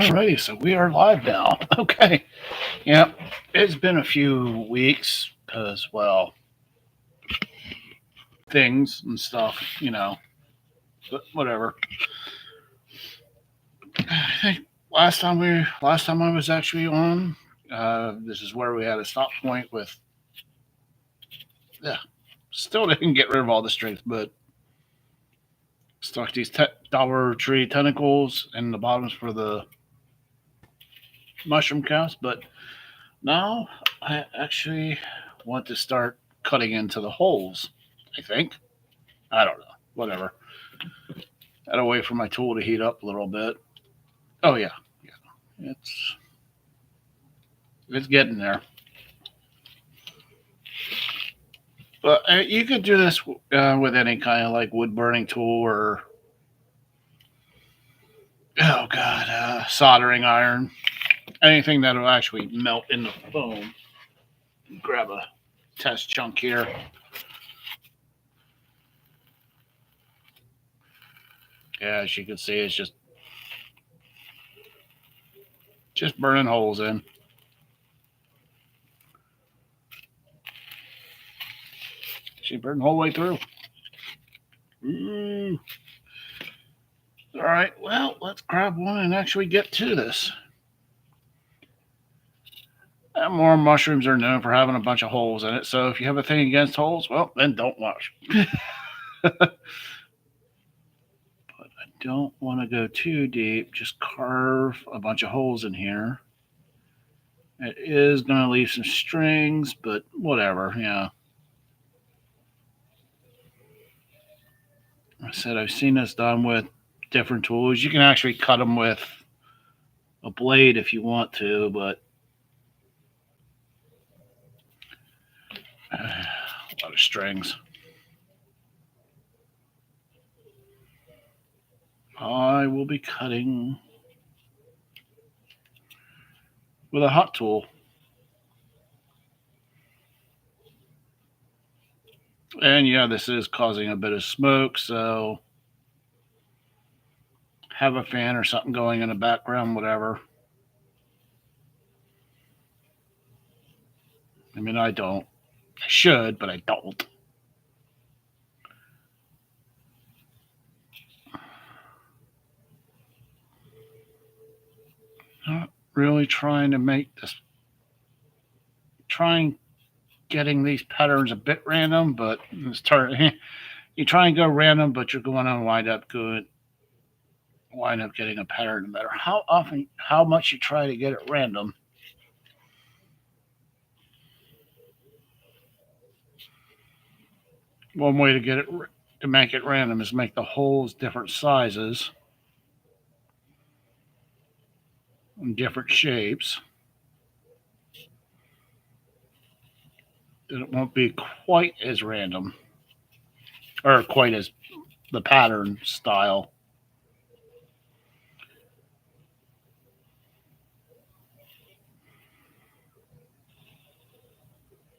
Alrighty, so we are live now. Okay. Yep. It's been a few weeks because, well, things and stuff, but whatever. I think last time I was actually on, this is where we had a stop point with, yeah, still didn't get rid of all the strength, but stuck these Dollar Tree tentacles in the bottoms for the mushroom cast. But now I actually want to start cutting into the holes, I think. I don't know. Whatever. Gotta wait for my tool to heat up a little bit. Oh yeah, yeah. It's getting there. But you could do this with any kind of like wood burning tool or oh god, soldering iron, anything that'll actually melt in the foam. Grab a test chunk here. Yeah, as you can see, it's just burning holes in. She burned the whole way through. Ooh. All right, well, let's grab one and actually get to this. More mushrooms are known for having a bunch of holes in it, so if you have a thing against holes, well, then don't wash. But I don't want to go too deep. Just carve a bunch of holes in here. It is going to leave some strings, but whatever, yeah. I said I've seen this done with different tools. You can actually cut them with a blade if you want to, but a lot of strings. I will be cutting with a hot tool. And yeah, this is causing a bit of smoke, so have a fan or something going in the background, whatever. I mean, I don't. I should, but I don't. Not really trying to make this. Trying getting these patterns a bit random, but you try and go random, but you're going to wind up getting a pattern. No matter how much you try to get it random. One way to make it random is make the holes different sizes and different shapes. Then it won't be quite as random or quite as the pattern style.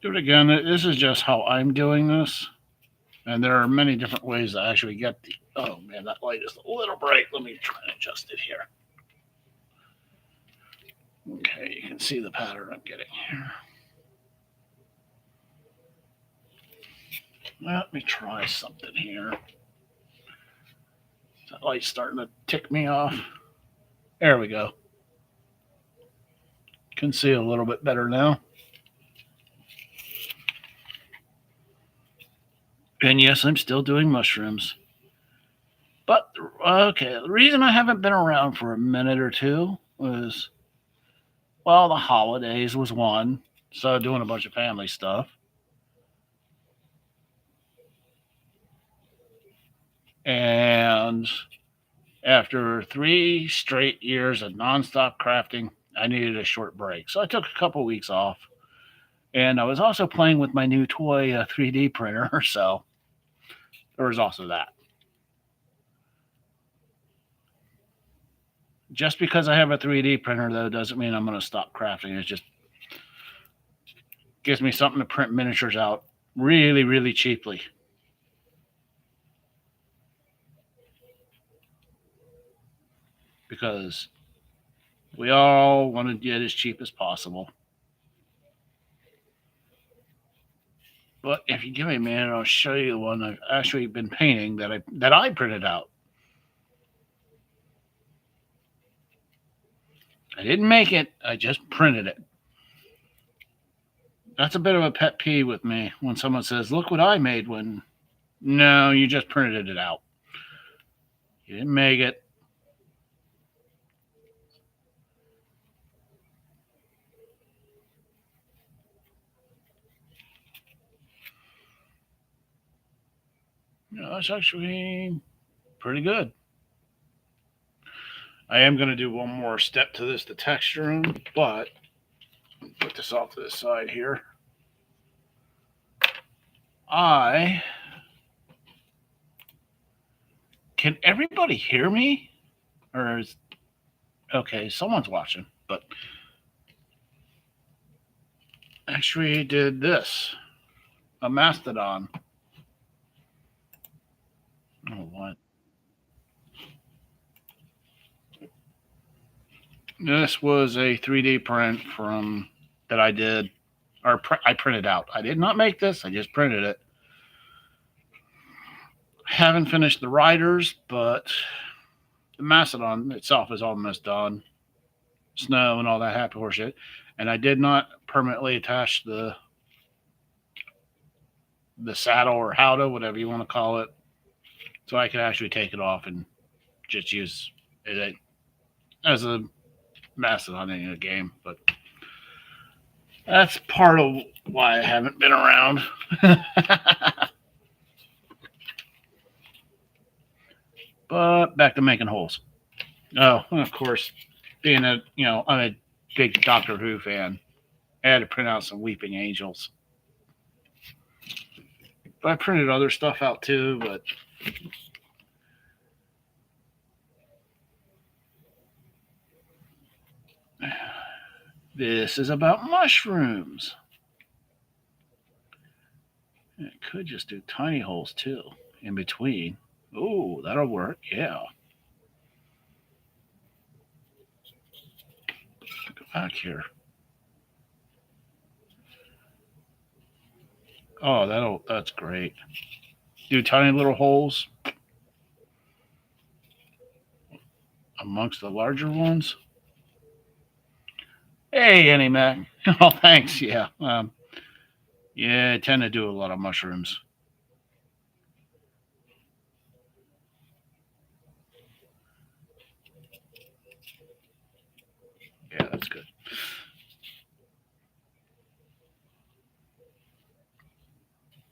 Do it again. This is just how I'm doing this. And there are many different ways to actually get the. Oh man, that light is a little bright. Let me try and adjust it here. Okay, you can see the pattern I'm getting here. Let me try something here. That light's starting to tick me off. There we go. Can see a little bit better now. And yes, I'm still doing mushrooms. But, okay, the reason I haven't been around for a minute or two was, well, the holidays was one. So doing a bunch of family stuff. And after 3 straight years of nonstop crafting, I needed a short break. So I took a couple weeks off. And I was also playing with my new toy 3D printer. So there was also that. Just because I have a 3D printer, though, doesn't mean I'm going to stop crafting. It just gives me something to print miniatures out really, really cheaply. Because We all want to get as cheap as possible. But if you give me a minute, I'll show you the one I've actually been painting that I printed out. I didn't make it, I just printed it. That's a bit of a pet peeve with me when someone says, "Look what I made," when no, you just printed it out. You didn't make it. It's actually pretty good. I am going to do one more step to this to texture them, but put this off to the side here. Can everybody hear me? Or is okay, someone's watching, but actually did this. A mastodon. Oh, what? This was a 3D print from that I did, or I printed out. I did not make this. I just printed it. Haven't finished the riders, but the mastodon itself is almost done. Snow and all that happy horse shit. And I did not permanently attach the saddle or howdah, whatever you want to call it, so I could actually take it off and just use it as a mastodon in a game. But that's part of why I haven't been around. But back to making holes. Oh, of course, being I'm a big Doctor Who fan. I had to print out some Weeping Angels. But I printed other stuff out too, but this is about mushrooms. It could just do tiny holes too in between. Oh, that'll work. Yeah. Go back here. Oh, that's great. Do tiny little holes amongst the larger ones. Hey, Annie Mac. Oh, thanks. Yeah. Yeah, I tend to do a lot of mushrooms. Yeah, that's good.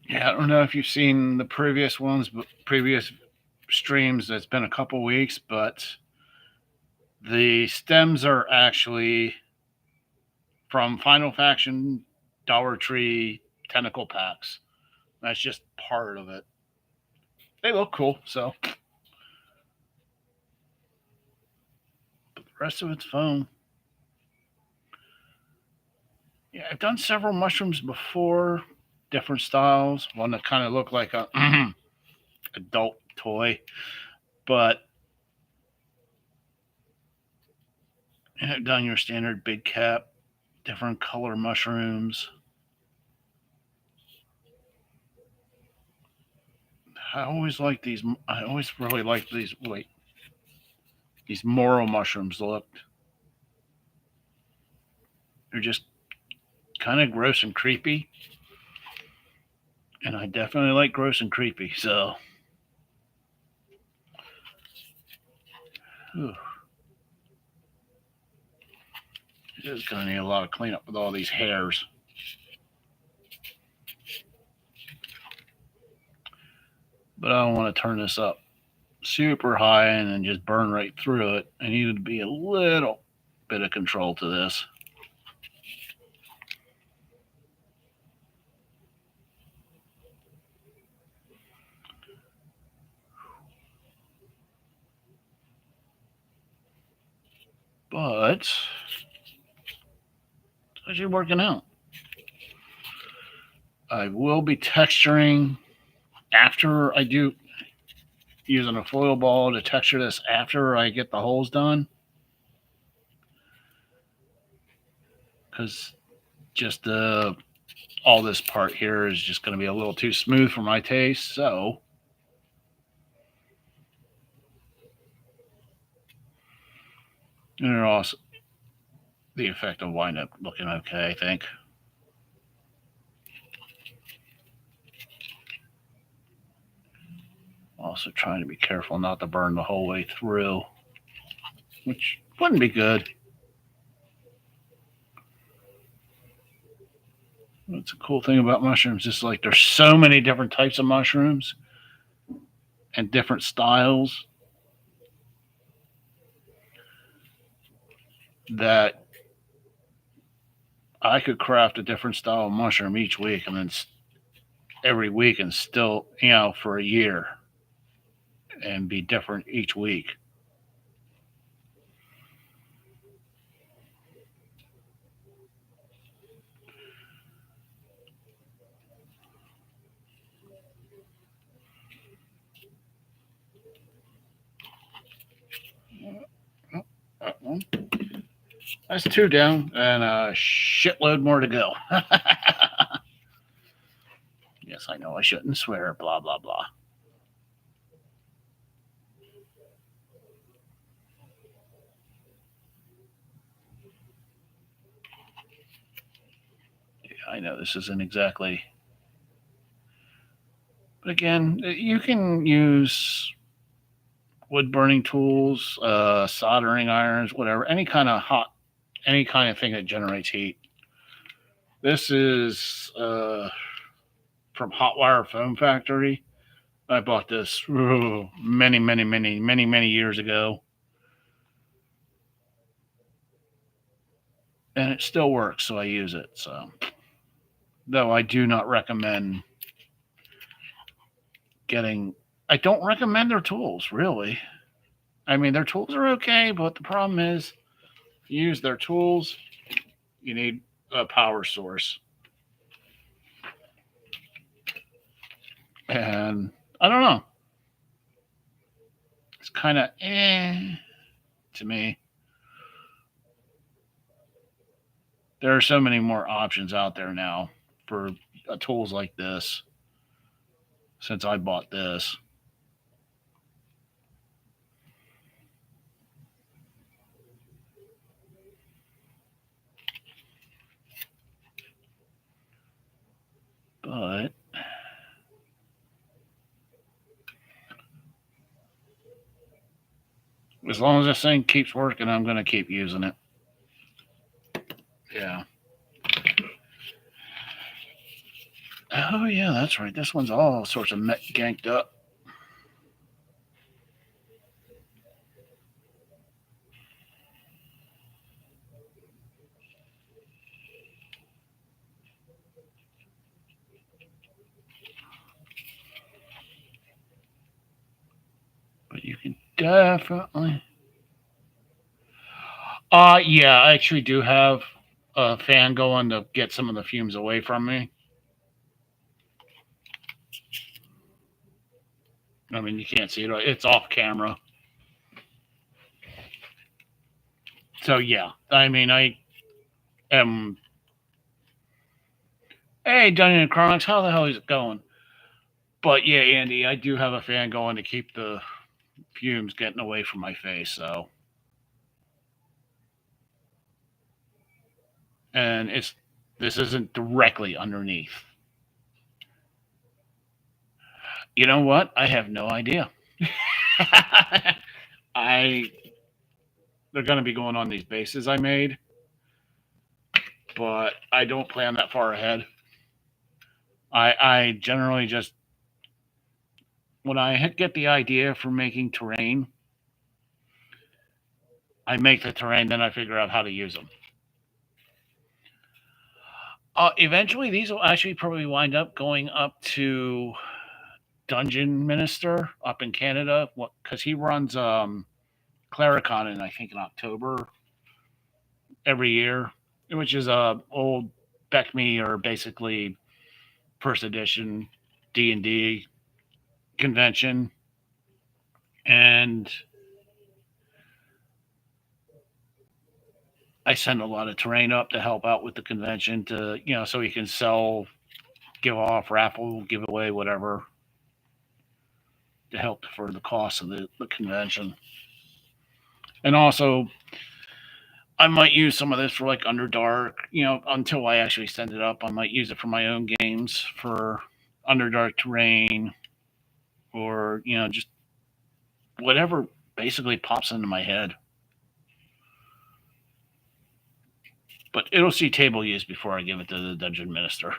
Yeah, I don't know if you've seen the previous ones, but previous streams. It's been a couple weeks, but the stems are actually from Final Faction Dollar Tree tentacle packs. That's just part of it. They look cool, so. But the rest of it's foam. Yeah, I've done several mushrooms before, different styles. One that kind of looked like a adult toy, but I've done your standard big cap, different color mushrooms. I always really like these. Wait, these Morel mushrooms looked. They're just kind of gross and creepy. And I definitely like gross and creepy, so. Whew. It is going to need a lot of cleanup with all these hairs. But I don't want to turn this up super high and then just burn right through it. I needed to be a little bit of control to this. But it's actually working out. I will be texturing after I do, using a foil ball to texture this after I get the holes done. because just all this part here is just going to be a little too smooth for my taste. So and also the effect will wind up looking okay, I think. Also trying to be careful not to burn the whole way through, which wouldn't be good. That's a cool thing about mushrooms. Is like there's so many different types of mushrooms and different styles that I could craft a different style of mushroom each week, and then every week, and still, for a year, and be different each week. That's two down, and a shitload more to go. Yes, I know I shouldn't swear. Blah blah blah. Yeah, I know this isn't exactly. But again, you can use wood burning tools, soldering irons, whatever, any kind of thing that generates heat. This is from Hot Wire Foam Factory. I bought this many years ago, and it still works, so I use it. So, though I do not recommend getting, I don't recommend their tools really. I mean, their tools are okay, but the problem is, if you use their tools, you need a power source, and I don't know. It's kind of to me. There are so many more options out there now for tools like this since I bought this. But as long as this thing keeps working, I'm going to keep using it. Yeah. Oh, yeah, that's right. This one's all sorts of ganked up. But you can definitely. Yeah, I actually do have a fan going to get some of the fumes away from me. I mean, you can't see it. It's off camera. So, yeah. I mean, I am. Hey, Dungeon and Chronicles, how the hell is it going? But yeah, Andy, I do have a fan going to keep the fumes getting away from my face. So, and this isn't directly underneath. You know what? I have no idea. I they're going to be going on these bases I made, but I don't plan that far ahead. I generally just when I get the idea for making terrain, I make the terrain, then I figure out how to use them. Eventually, these will actually probably wind up going up to Dungeon Minister up in Canada, because he runs Claricon in I think in October every year, which is a old BECME or basically first edition D&D convention, and I send a lot of terrain up to help out with the convention to, so we can sell, give off, raffle, give away, whatever, to help for the cost of the convention. And also, I might use some of this for like Underdark, until I actually send it up. I might use it for my own games for Underdark terrain or, just whatever basically pops into my head. But it'll see table use before I give it to the dungeon minister.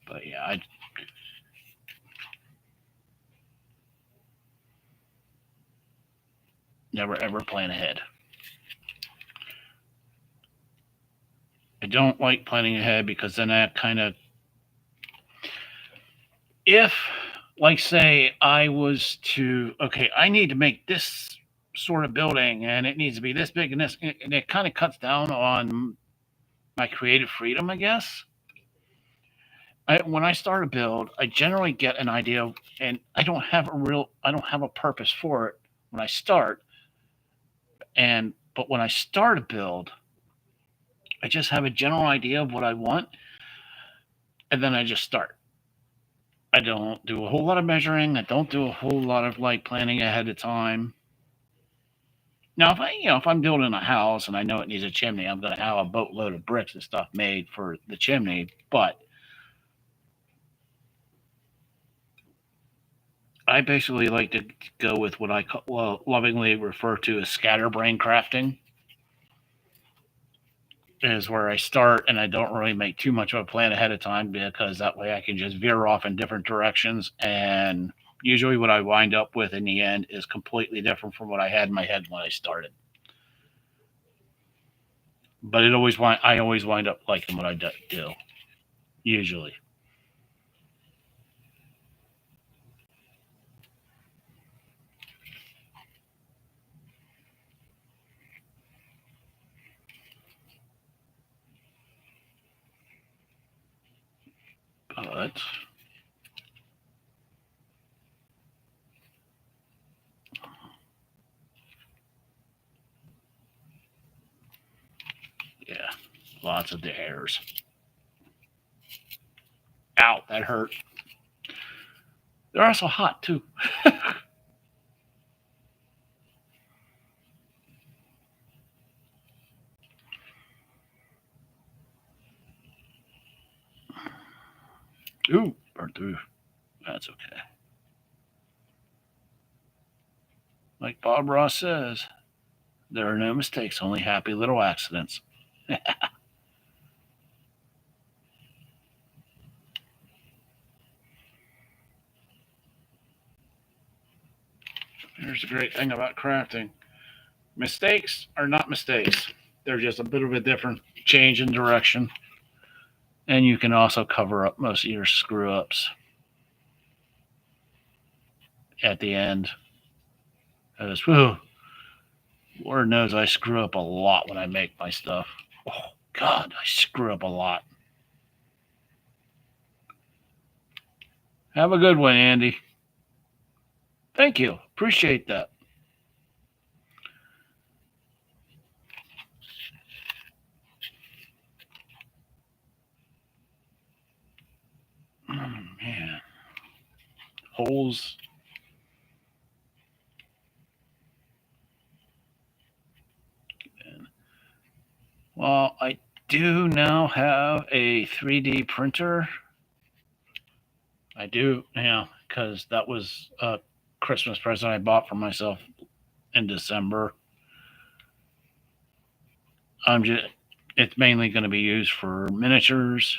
But yeah, I never ever plan ahead. I don't like planning ahead because then that kind of, if, like, say I was to, okay, I need to make this sort of building and it needs to be this big and this, and it kind of cuts down on my creative freedom, I guess. When I start a build, I generally get an idea, and I don't have a purpose for it when I start. But when I start a build, I just have a general idea of what I want, and then I just start. I don't do a whole lot of measuring. I don't do a whole lot of like planning ahead of time. Now, if I'm building a house and I know it needs a chimney, I'm going to have a boatload of bricks and stuff made for the chimney. But I basically like to go with what I lovingly refer to as scatterbrain crafting. Is where I start and I don't really make too much of a plan ahead of time because that way I can just veer off in different directions. And usually what I wind up with in the end is completely different from what I had in my head when I started. But I always wind up liking what I do, usually. But yeah, lots of the hairs. Ow, that hurt. They're also hot too. Ooh, burnt through. That's okay. Like Bob Ross says, there are no mistakes, only happy little accidents. Here's the great thing about crafting. Mistakes are not mistakes. They're just a bit of a different change in direction. And you can also cover up most of your screw ups at the end. Because, whew, Lord knows I screw up a lot when I make my stuff. Oh, God, I screw up a lot. Have a good one, Andy. Thank you. Appreciate that. Oh, man. Holes. Well, I do now have a 3D printer. I do, yeah, because that was a Christmas present I bought for myself in December. It's mainly going to be used for miniatures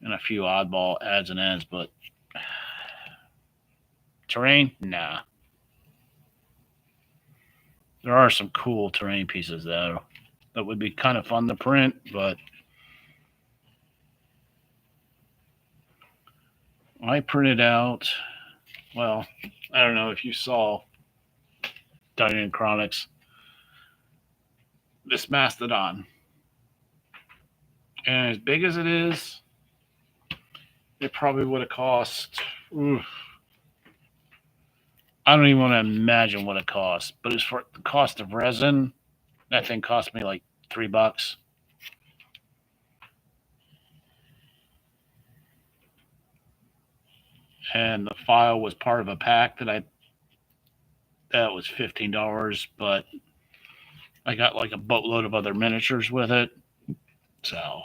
and a few oddball adds and ends, but terrain, nah. There are some cool terrain pieces though that would be kind of fun to print, but I printed out. Well, I don't know if you saw Dungeon Chronics. This mastodon, and as big as it is, it probably would have cost. Oof, I don't even want to imagine what it cost. But as for the cost of resin, that thing cost me like $3. And the file was part of a pack that was $15, but I got like a boatload of other miniatures with it. So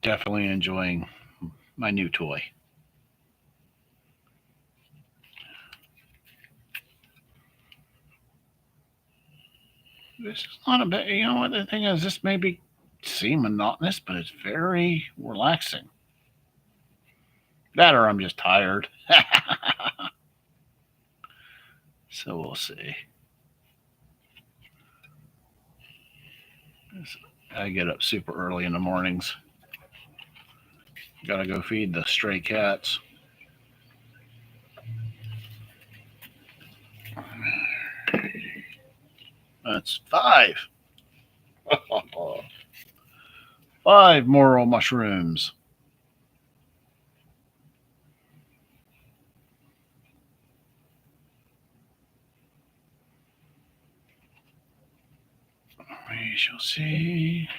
definitely enjoying my new toy. This is not a bit, you know what the thing is, this may be seem monotonous, but it's very relaxing. That or I'm just tired. So we'll see. I get up super early in the mornings. Gotta go feed the stray cats. That's five. 5 Morel mushrooms. We shall see.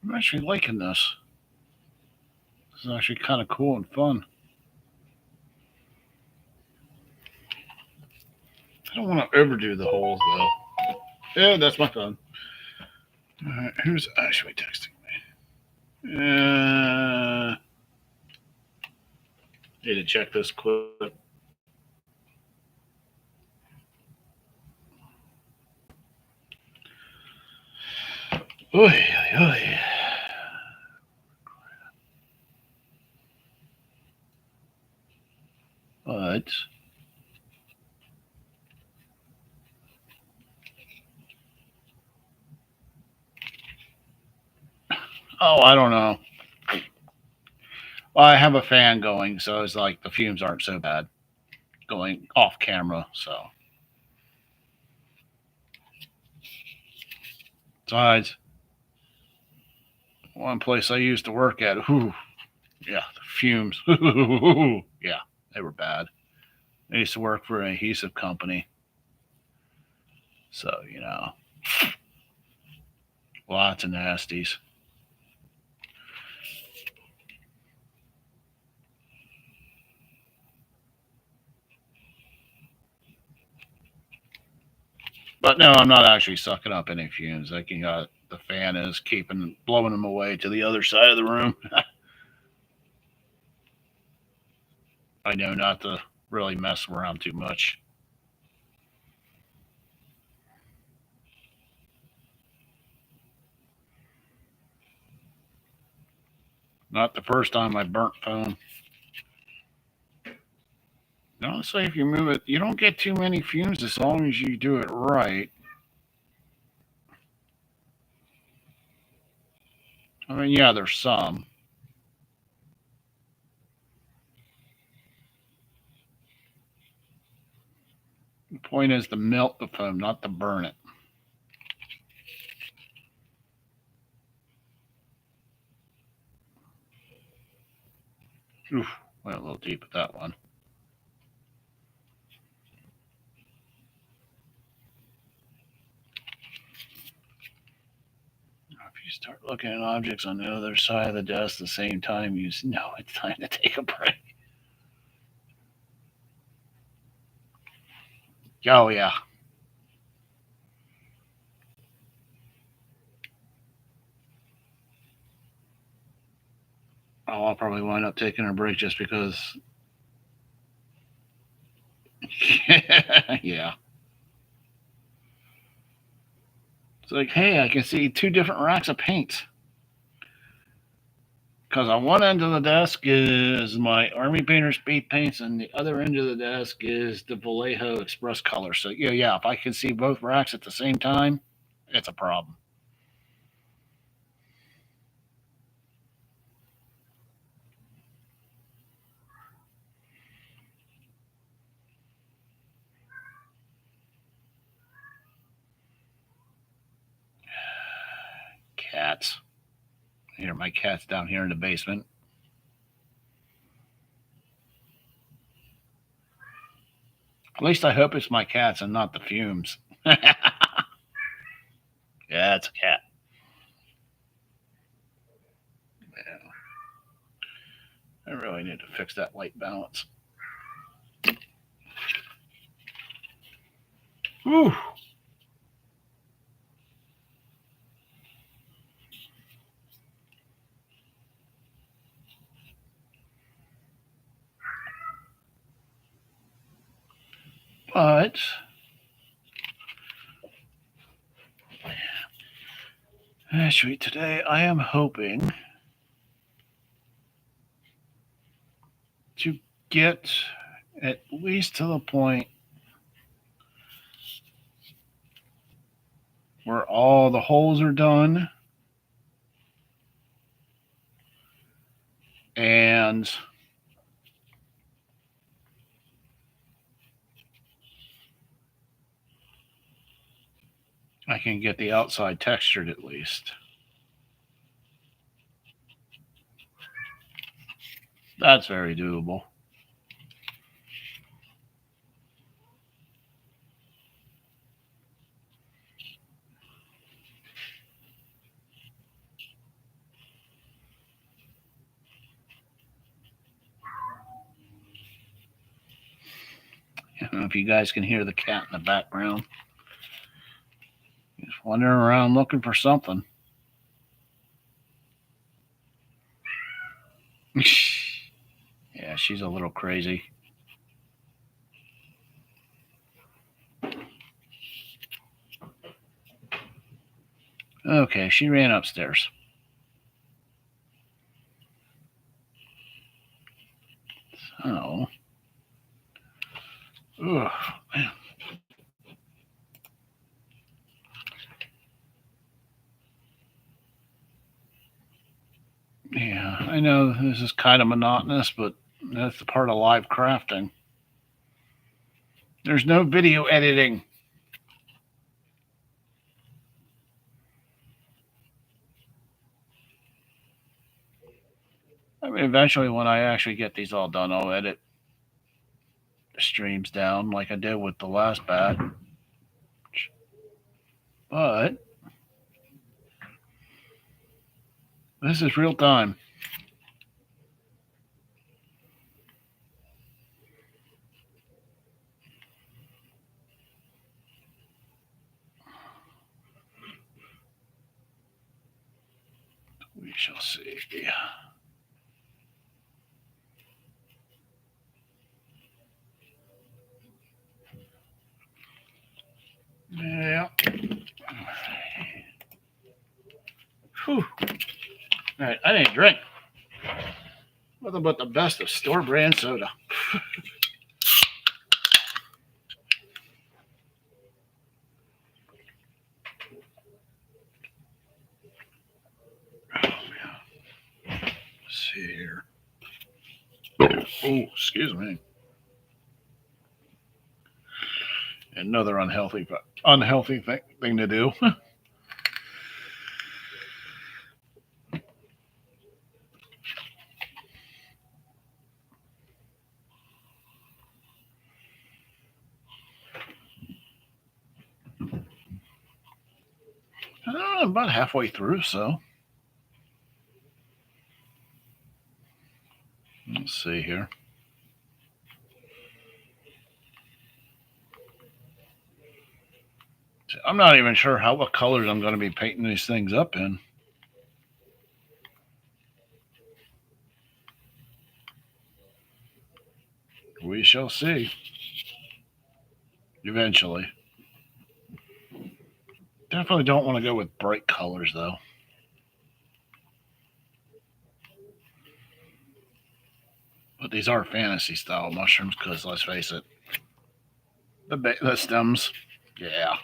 I'm actually liking this. This is actually kind of cool and fun. I don't want to overdo the holes though. Yeah, that's my phone. All right, who's actually texting me? Need to check this quick. Oy, oy, oy. But I don't know. Well, I have a fan going, so it's like the fumes aren't so bad going off camera. So besides, one place I used to work at, whew, yeah, the fumes, yeah, they were bad. I used to work for an adhesive company, so lots of nasties. But no, I'm not actually sucking up any fumes. I can the fan is keeping blowing them away to the other side of the room. I know not to really mess around too much. Not the first time I burnt phone. Honestly, if you move it, you don't get too many fumes as long as you do it right. I mean, yeah, there's some. The point is to melt the foam, not to burn it. Oof, went a little deep with that one. If you start looking at objects on the other side of the desk at the same time, you know it's time to take a break. Oh, yeah. Oh, I'll probably wind up taking a break just because. Yeah. It's like, hey, I can see two different racks of paints. Because on one end of the desk is my Army Painter speed paints, and the other end of the desk is the Vallejo Express color. So yeah, if I can see both racks at the same time, it's a problem. Cats. Here, my cat's down here in the basement. At least I hope it's my cats and not the fumes. Yeah, it's a cat. Yeah, I really need to fix that light balance. Whew. But actually, today I am hoping to get at least to the point where all the holes are done and I can get the outside textured at least. That's very doable. I don't know if you guys can hear the cat in the background. He's wandering around looking for something. Yeah, she's a little crazy. Okay, she ran upstairs. So, ugh. Yeah, I know this is kind of monotonous, but that's the part of live crafting. There's no video editing. I mean, eventually, when I actually get these all done, I'll edit the streams down like I did with the last batch. But this is real time. We shall see. Yeah. Whew. All right, I didn't drink. Nothing but the best of store brand soda. Oh, yeah. Let's see here. Oh, excuse me. Another unhealthy thing to do. About halfway through, so let's see here. I'm not even sure what colors I'm going to be painting these things up in. We shall see. Eventually. Definitely don't want to go with bright colors, though. But these are fantasy style mushrooms because, let's face it, the stems, yeah.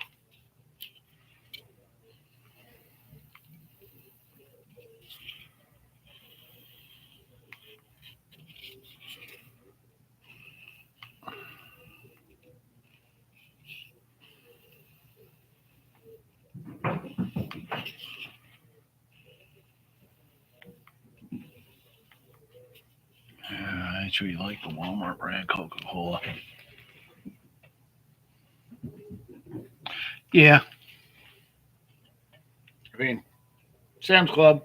I actually like the Walmart brand Coca Cola. Yeah, I mean, Sam's Club,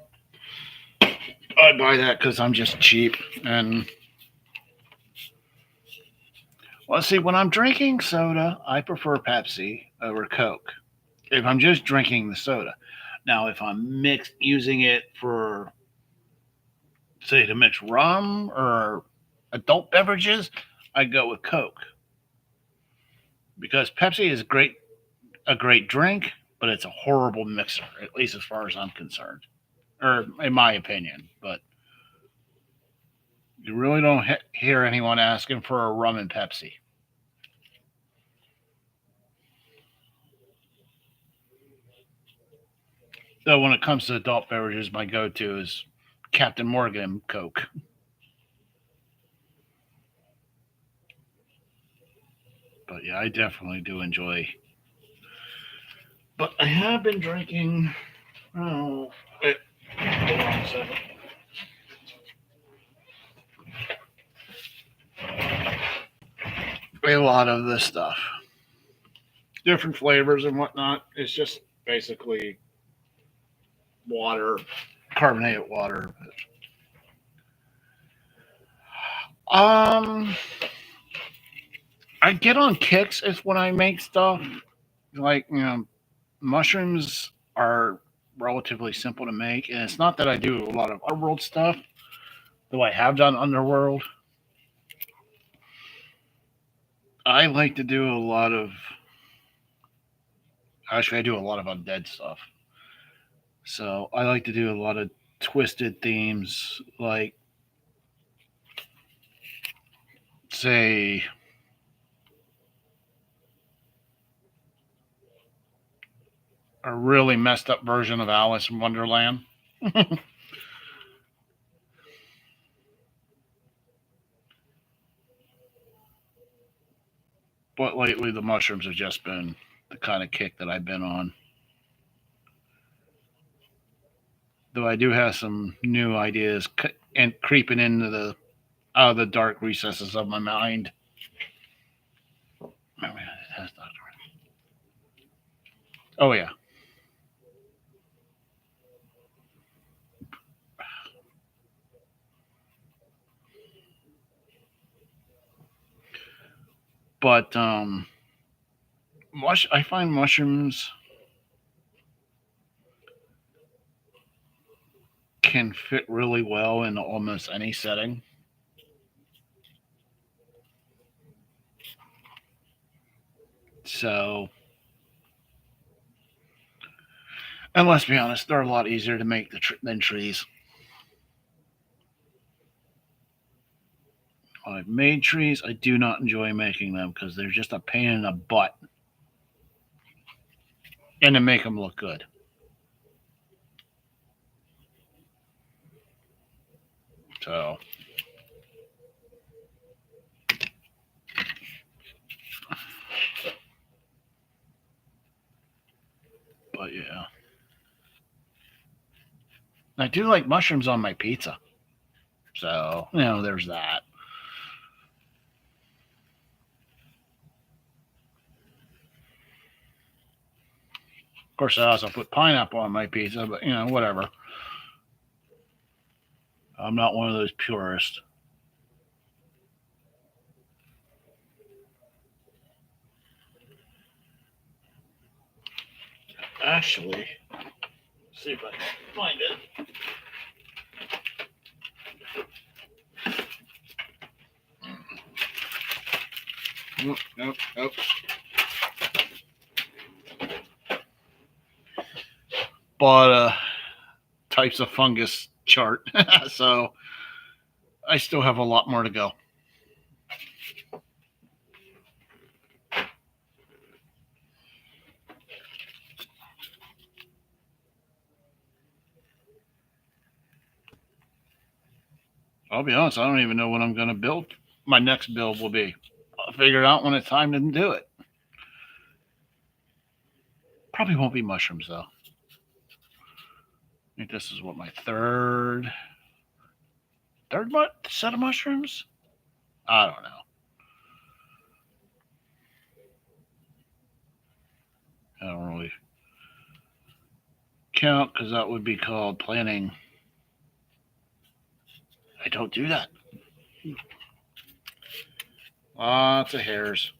I buy that because I'm just cheap. And let's see, when I'm drinking soda, I prefer Pepsi over Coke. If I'm just drinking the soda. Now, if I'm using it for, say, to mix rum or adult beverages, I go with Coke because Pepsi is a great drink, but it's a horrible mixer, at least as far as I'm concerned, or in my opinion. But you really don't hear anyone asking for a rum and Pepsi. Though when it comes to adult beverages, my go-to is Captain Morgan Coke. But yeah, I definitely do enjoy. But I have been drinking. Oh, wait, hold on a second. A lot of this stuff, different flavors and whatnot. It's just basically water, carbonated water. Um, I get on kicks is when I make stuff. Like, mushrooms are relatively simple to make, and it's not that I do a lot of underworld stuff, though I have done underworld. I like to do a lot of. Actually, I do a lot of undead stuff. So I like to do a lot of twisted themes, like, say, a really messed up version of Alice in Wonderland. But lately, the mushrooms have just been the kind of kick that I've been on. Though I do have some new ideas and creeping into the out of the dark recesses of my mind. Oh yeah, but I find mushrooms can fit really well in almost any setting. So, and let's be honest, they're a lot easier to make than trees. I've made trees. I do not enjoy making them because they're just a pain in the butt, and to make them look good. So, but yeah, I do like mushrooms on my pizza. So, there's that. Of course, I also put pineapple on my pizza, but whatever. I'm not one of those purists. Actually, see if I can find it. Nope. Bought a types of fungus chart, so I still have a lot more to go. I'll be honest, I don't even know what I'm going to build. My next build will be. I'll figure it out when it's time to do it. Probably won't be mushrooms though. I think this is what my third set of mushrooms. I don't know. I don't really count because that would be called planting. I don't do that. Lots of hairs.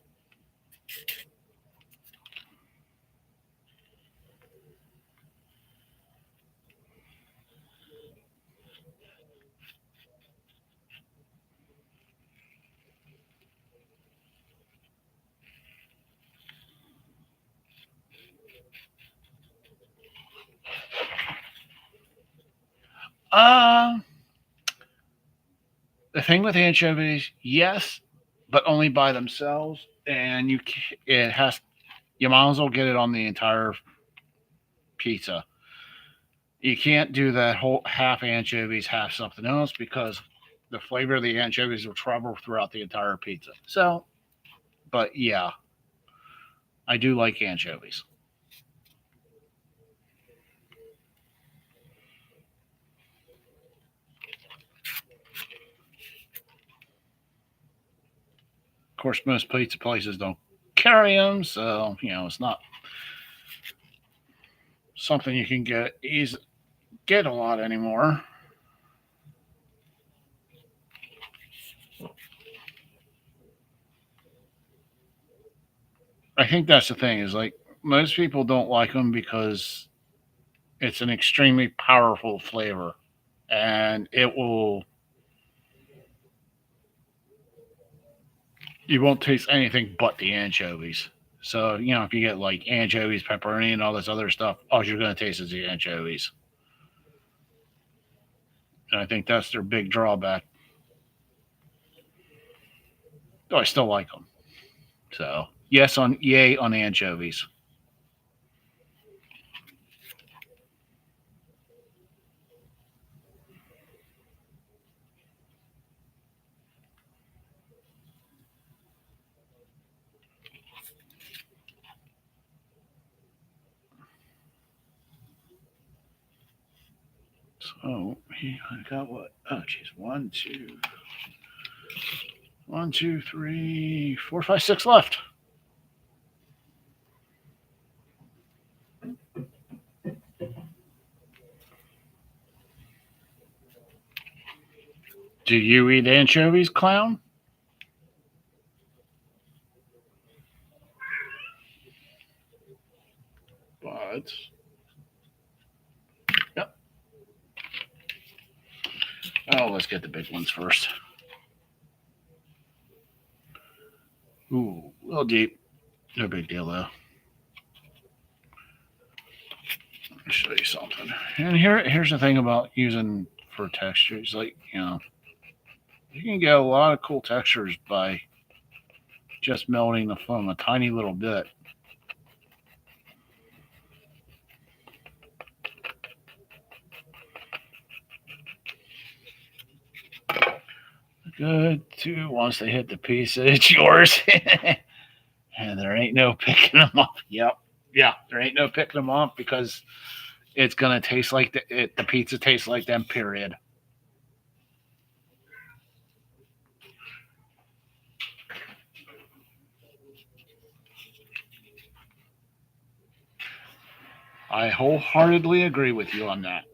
Um, the thing with anchovies, yes, but only by themselves, and it has you might as well get it on the entire pizza. You can't do that whole half anchovies, half something else because the flavor of the anchovies will travel throughout the entire pizza. So, but yeah, I do like anchovies. Of course, most pizza places don't carry them, so it's not something you can get a lot anymore. I think that's the thing is like most people don't like them because it's an extremely powerful flavor, and it will you won't taste anything but the anchovies. So if you get like anchovies, pepperoni, and all this other stuff, all you're going to taste is the anchovies. And I think that's their big drawback. Though I still like them. So yes, on yay on anchovies. So I got what? Oh, geez, 1, 2, 1, 2, 3, 4, 5, 6 left. Do you eat anchovies, clown? But yep. Oh, let's get the big ones first. Ooh, a little deep. No big deal though. Let me show you something. And here's the thing about using for textures. Like you can get a lot of cool textures by just melting the foam a tiny little bit. Good too. Once they hit the pizza, it's yours. And there ain't no picking them up. Yep. Yeah, there ain't no picking them up because it's gonna taste like the pizza tastes like them. Period. I wholeheartedly agree with you on that.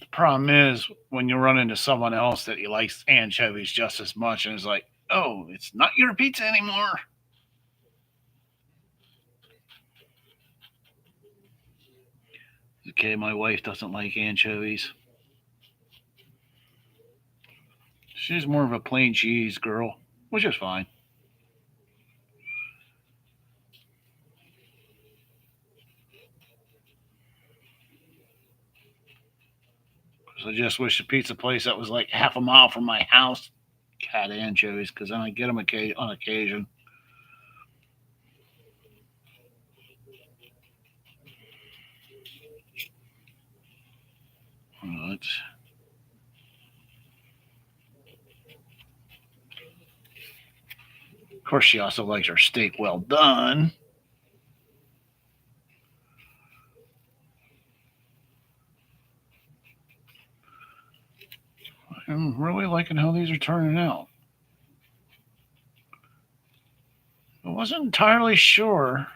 The problem is when you run into someone else that he likes anchovies just as much, and it's like, oh, it's not your pizza anymore. Okay, my wife doesn't like anchovies. She's more of a plain cheese girl, which is fine. So I just wish the pizza place that was like half a mile from my house had anchovies because then I get them on occasion. But of course, she also likes her steak well done. I'm really liking how these are turning out. I wasn't entirely sure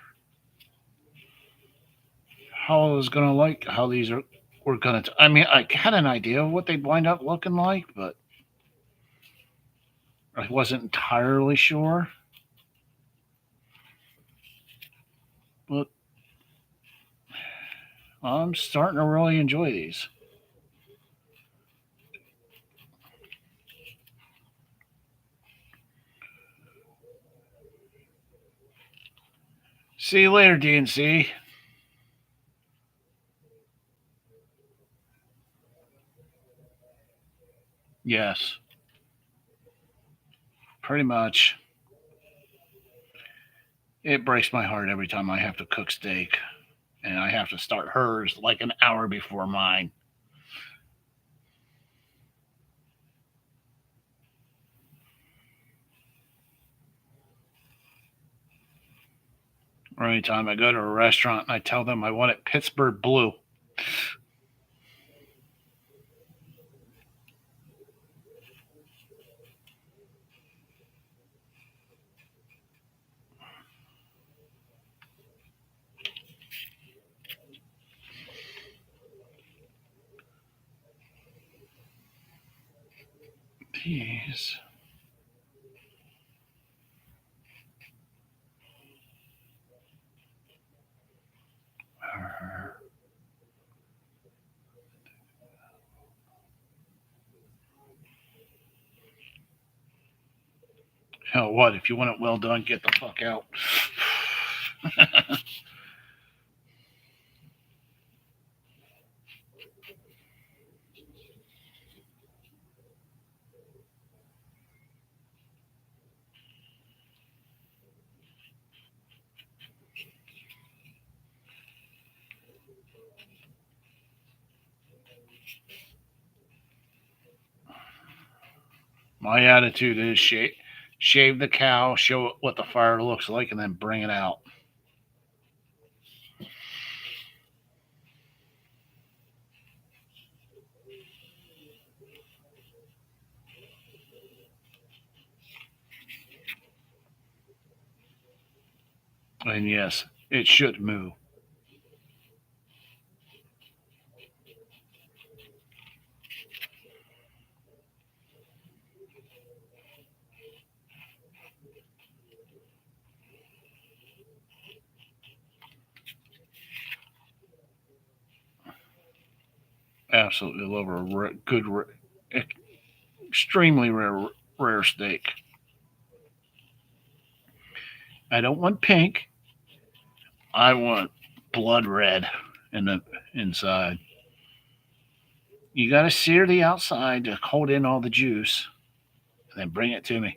how I was gonna like how these are were gonna. I mean, I had an idea of what they'd wind up looking like, but I wasn't entirely sure. But I'm starting to really enjoy these. See you later, DNC. Yes, pretty much. It breaks my heart every time I have to cook steak, and I have to start hers like an hour before mine. Or anytime I go to a restaurant and I tell them I want it Pittsburgh blue. These are. Hell, what? If you want it well done, get the fuck out. My attitude is shave the cow, show it what the fire looks like, and then bring it out. And yes, it should move. Absolutely love a good, extremely rare steak. I don't want pink. I want blood red in the inside. You got to sear the outside to hold in all the juice, and then bring it to me.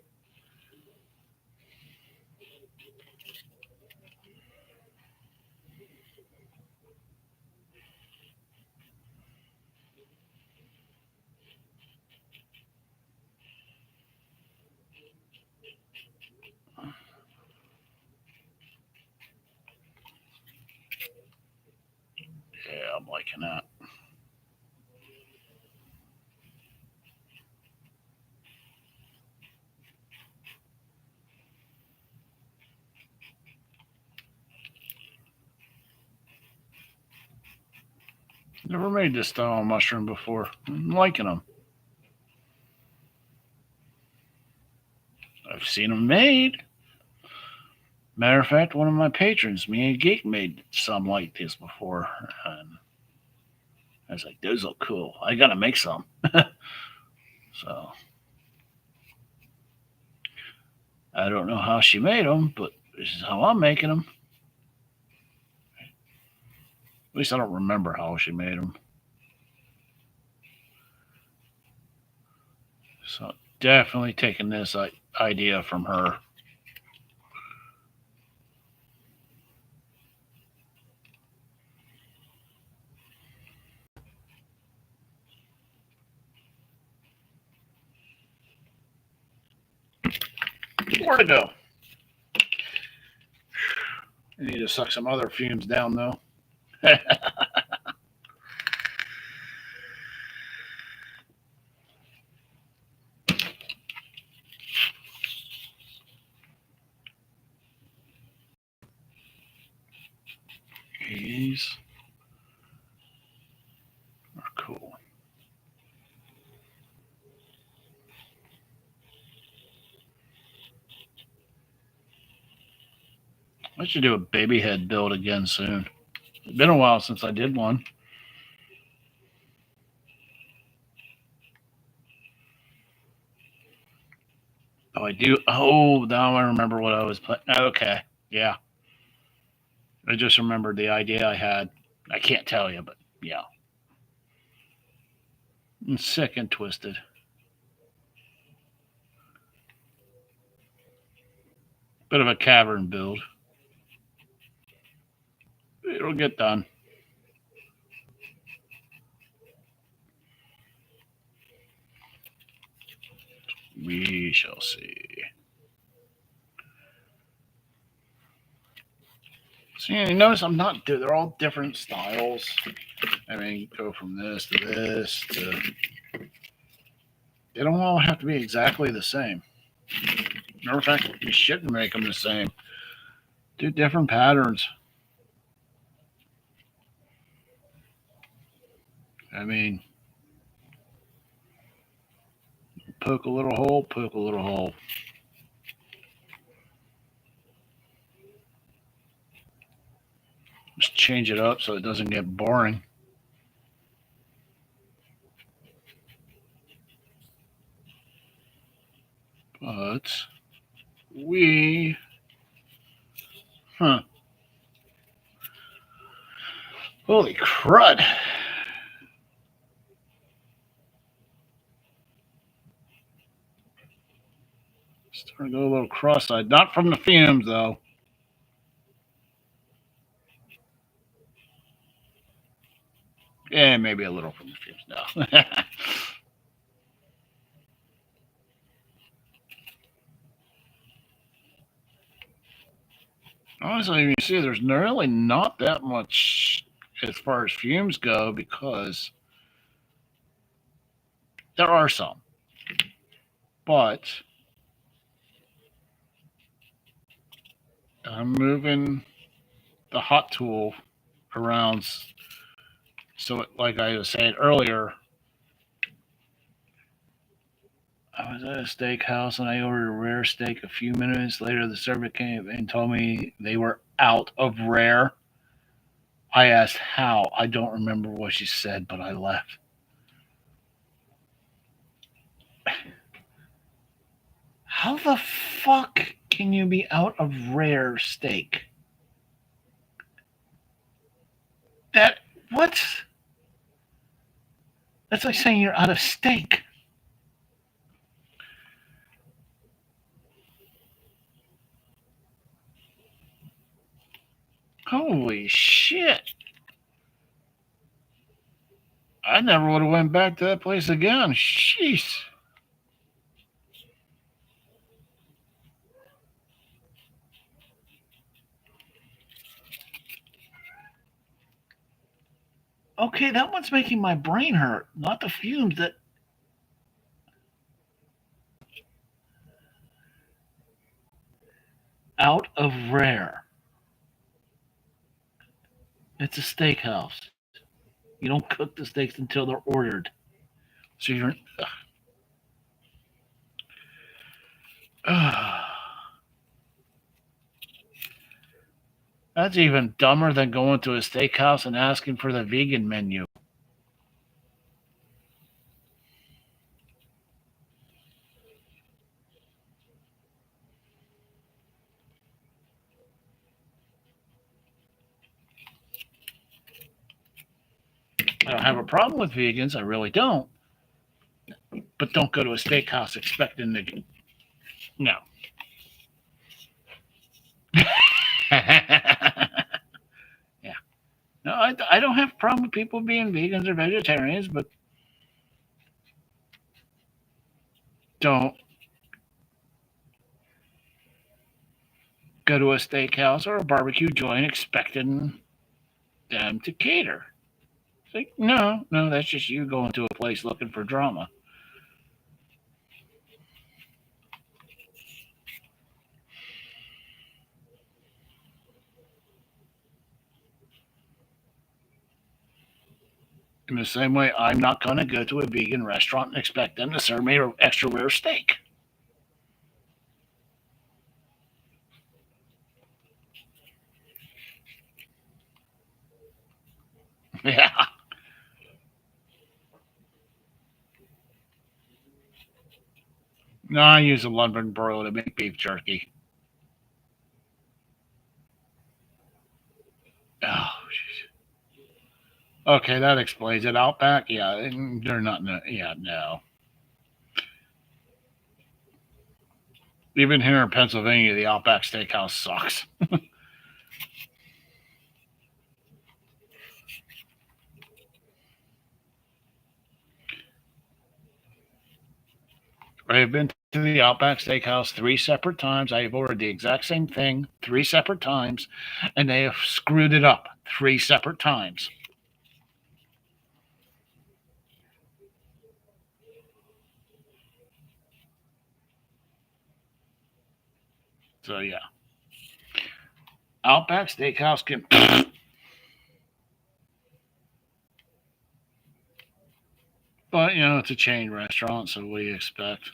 Yeah, I'm liking that. Never made this style of mushroom before. I'm liking them. I've seen them made. Matter of fact, one of my patrons, me and Geek, made some like this before. And was like, those look cool. I gotta make some. So I don't know how she made them, but this is how I'm making them. At least I don't remember how she made them. So definitely taking this idea from her. Where to go? I need to suck some other fumes down though. These are cool. I should do a baby head build again soon. It's been a while since I did one. Oh, I do. Oh, now I remember what I was playing. Okay, yeah. I just remembered the idea I had. I can't tell you, but yeah. I'm sick and twisted. Bit of a cavern build. It'll get done. We shall see. See, you notice I'm not. They're all different styles. I mean, go from this to this to. They don't all have to be exactly the same. Matter of fact, you shouldn't make them the same. Do different patterns. I mean, poke a little hole, poke a little hole. Just change it up so it doesn't get boring. But we, holy crud. Starting to go a little cross-eyed. Not from the fumes, though. Yeah, maybe a little from the fumes. No. Honestly, you see, there's really not that much as far as fumes go because there are some. But I'm moving the hot tool around. So, like I was saying earlier, I was at a steakhouse and I ordered a rare steak. A few minutes later, the server came and told me they were out of rare. I asked how. I don't remember what she said, but I left. How the fuck can you be out of rare steak? That, what? That's like saying you're out of steak. Holy shit. I never would have went back to that place again. Jeez. Okay, that one's making my brain hurt, not the fumes that. Out of rare. It's a steakhouse. You don't cook the steaks until they're ordered. So you're. That's even dumber than going to a steakhouse and asking for the vegan menu. have a problem with vegans. I really don't. But don't go to a steakhouse expecting to. No. Yeah. No, I don't have a problem with people being vegans or vegetarians, but don't go to a steakhouse or a barbecue joint expecting them to cater. It's like, no, no, that's just you going to a place looking for drama. In the same way, I'm not going to go to a vegan restaurant and expect them to serve me an extra rare steak. Yeah. No, I use a London broil to make beef jerky. Oh, okay, that explains it. Outback, yeah, they're not. Yeah, no. Even here in Pennsylvania, the Outback Steakhouse sucks. I've been to the Outback Steakhouse 3 separate times. I have ordered the exact same thing 3 separate times, and they have screwed it up 3 separate times. So yeah, Outback Steakhouse can. But it's a chain restaurant, so what do you expect?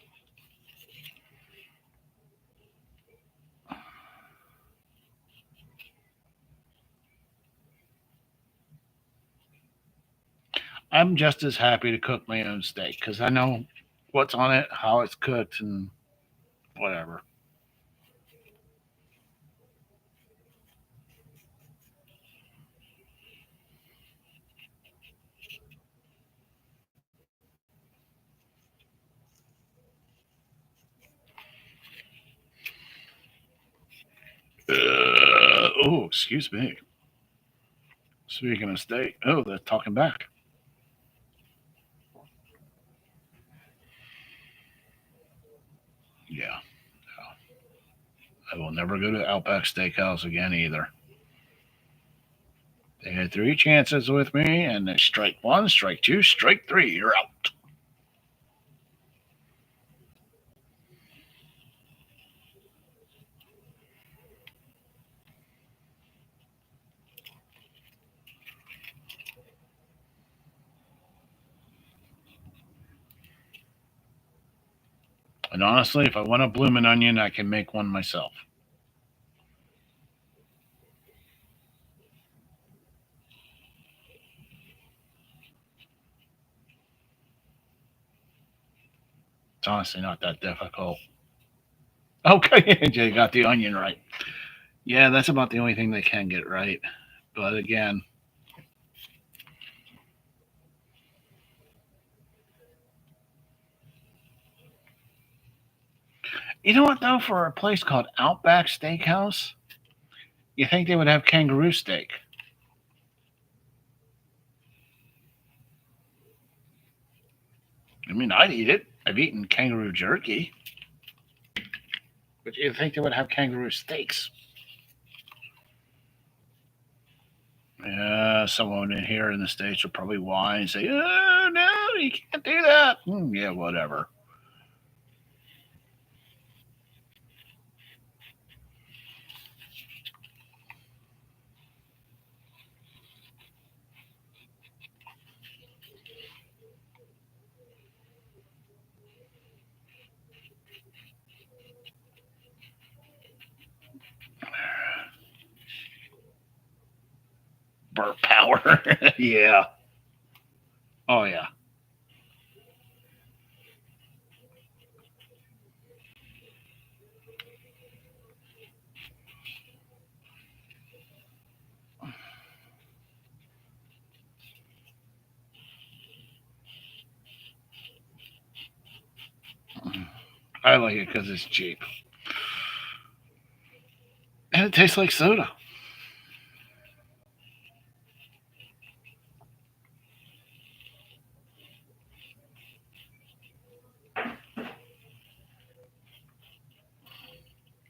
I'm just as happy to cook my own steak because I know what's on it, how it's cooked, and whatever. Oh, excuse me. Speaking of steak, oh, they're talking back. Yeah, I will never go to Outback Steakhouse again either. They had 3 chances with me, and they strike one, strike two, strike three. You're out. And honestly, if I want a bloomin' onion, I can make one myself. It's honestly not that difficult. Okay, you got the onion right. Yeah, that's about the only thing they can get right. But again, you know what though? For a place called Outback Steakhouse, you think they would have kangaroo steak? I mean, I'd eat it. I've eaten kangaroo jerky, but you'd think they would have kangaroo steaks. Yeah, someone in here in the States will probably whine and say, oh, no, you can't do that. Yeah, whatever. Burp power. Yeah. Oh, yeah. I like it because it's cheap. And it tastes like soda.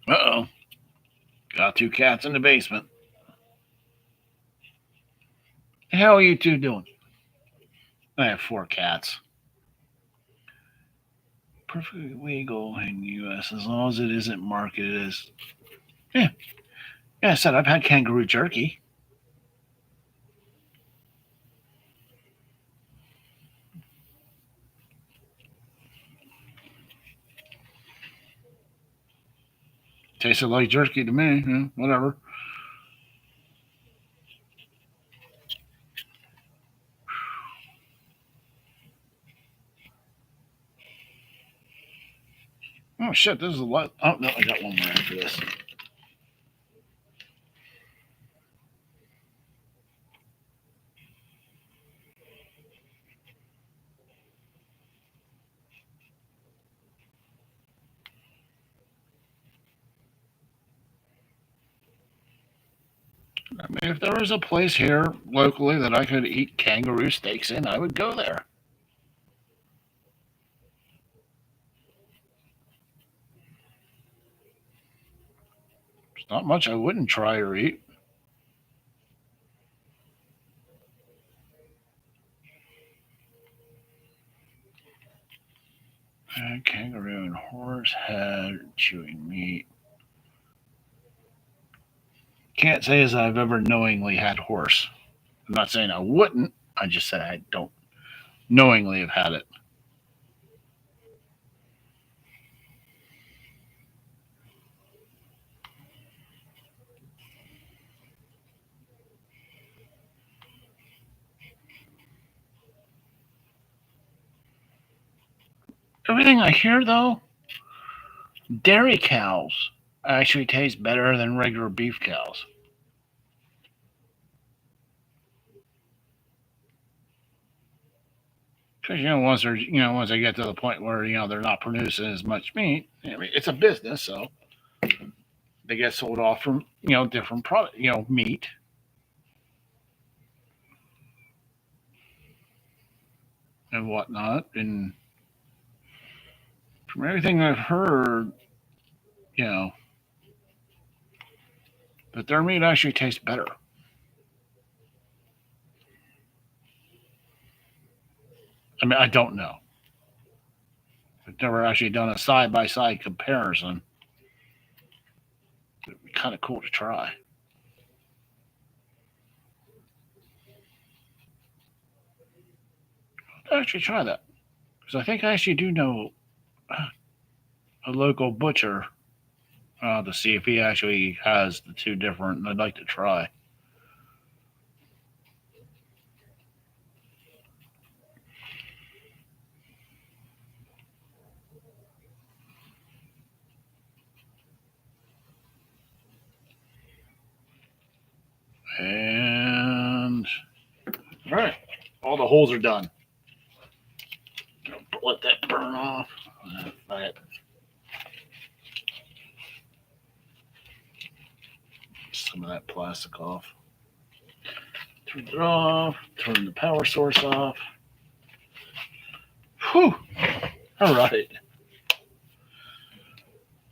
Uh-oh. Got two cats in the basement. How are you two doing? I have four cats. Perfectly legal in the U.S. as long as it isn't marketed as. Yeah, yeah. I said I've had kangaroo jerky. Tasted like jerky to me. Yeah, whatever. Oh shit! This is a lot. Oh no, I got one more after this. I mean, if there was a place here locally that I could eat kangaroo steaks in, I would go there. There's not much I wouldn't try or eat. Kangaroo and horse head chewing meat. Can't say as I've ever knowingly had horse. I'm not saying I wouldn't. I just said I don't knowingly have had it. Everything I hear though, dairy cows actually taste better than regular beef cows. Because once they get to the point where they're not producing as much meat. I mean, it's a business, so they get sold off from different product, meat and whatnot. And from everything I've heard, you know, that their meat actually tastes better. I mean, I don't know. I've never actually done a side by side comparison. It'd be kind of cool to try. I'll actually try that because I think I actually do know a local butcher to see if he actually has the two different. And I'd like to try. And all right, all the holes are done. Let that burn off. All right. Some of that plastic off. Turn it off. Turn the power source off. Whew. All right.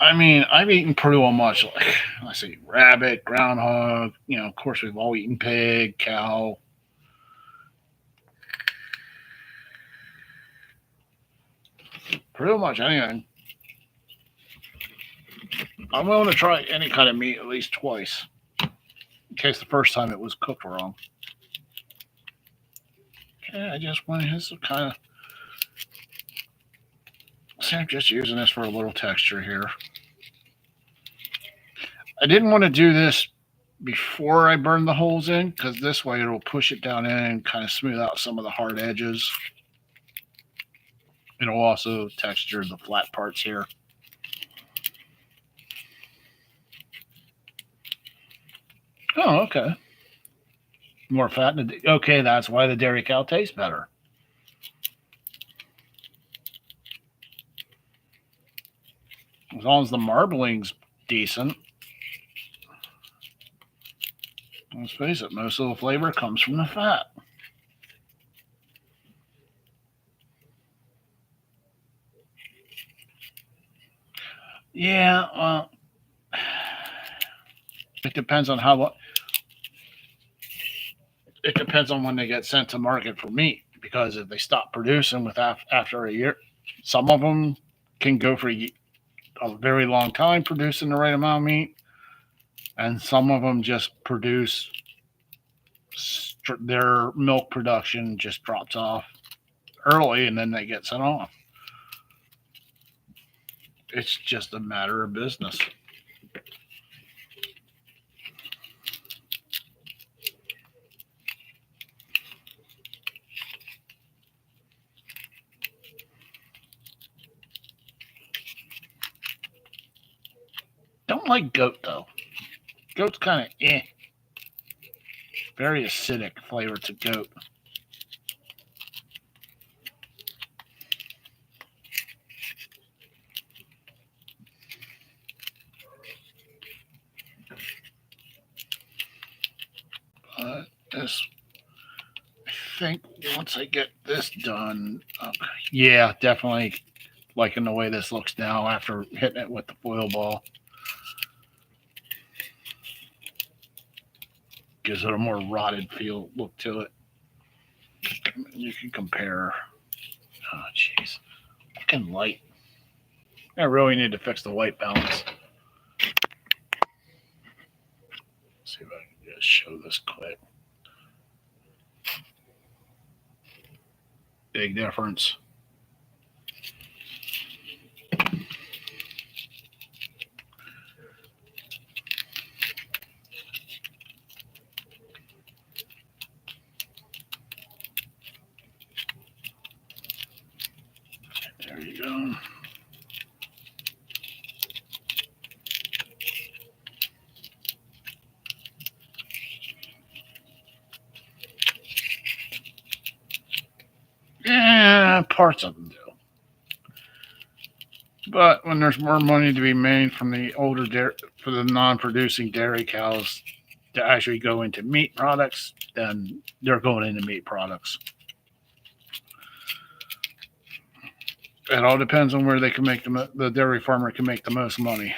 I mean, I've eaten pretty well much. Like, let's see, rabbit, groundhog. Of course, we've all eaten pig, cow. Pretty much anything. I'm willing to try any kind of meat at least twice, in case the first time it was cooked wrong. Okay, I just went this kind of. See, I'm just using this for a little texture here. I didn't want to do this before I burn the holes in because this way it'll push it down in and kind of smooth out some of the hard edges. It'll also texture the flat parts here. Oh, okay. More fat. Okay, that's why the dairy cow tastes better. As long as the marbling's decent. Let's face it, most of the flavor comes from the fat. Yeah, well, it depends on how. It depends on when they get sent to market for meat. Because if they stop producing after a year, some of them can go for a very long time producing the right amount of meat, and some of them just produce their milk production just drops off early, and then they get sent off. It's just a matter of business. Don't like goat though. Goat's kind of very acidic flavor to goat. But this, I think once I get this done, yeah, definitely liking the way this looks now after hitting it with the foil ball. Gives it a more rotted feel look to it. You can compare. Oh, jeez. Fucking light. I really need to fix the white balance. Let's see if I can just show this quick. Big difference. There you go. Yeah, parts of them do. But when there's more money to be made from the older for the non-producing dairy cows to actually go into meat products, then they're going into meat products. It all depends on where they can make the dairy farmer can make the most money.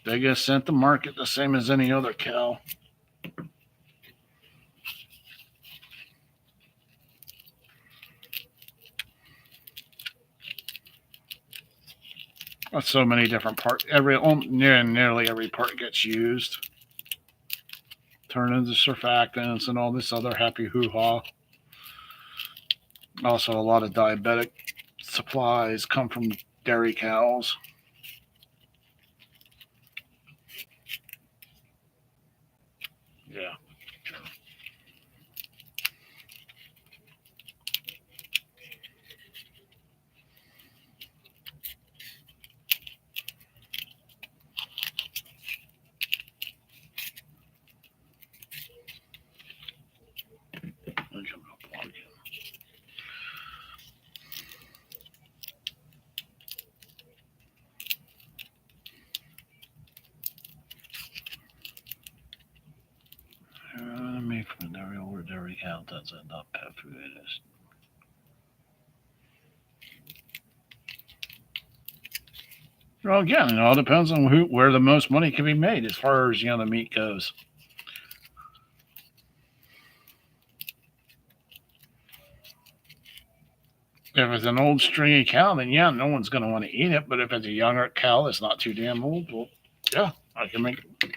They get sent to market the same as any other cow. So many different parts. Nearly every part gets used. Turn into surfactants and all this other happy hoo-ha. Also, a lot of diabetic supplies come from dairy cows. Yeah. Made from a dairy or dairy cow does it not pet food it is. Well, again, it all depends on where the most money can be made as far as the meat goes. If it's an old stringy cow, then yeah, no one's going to want to eat it. But if it's a younger cow that's not too damn old, well, yeah, I can make it.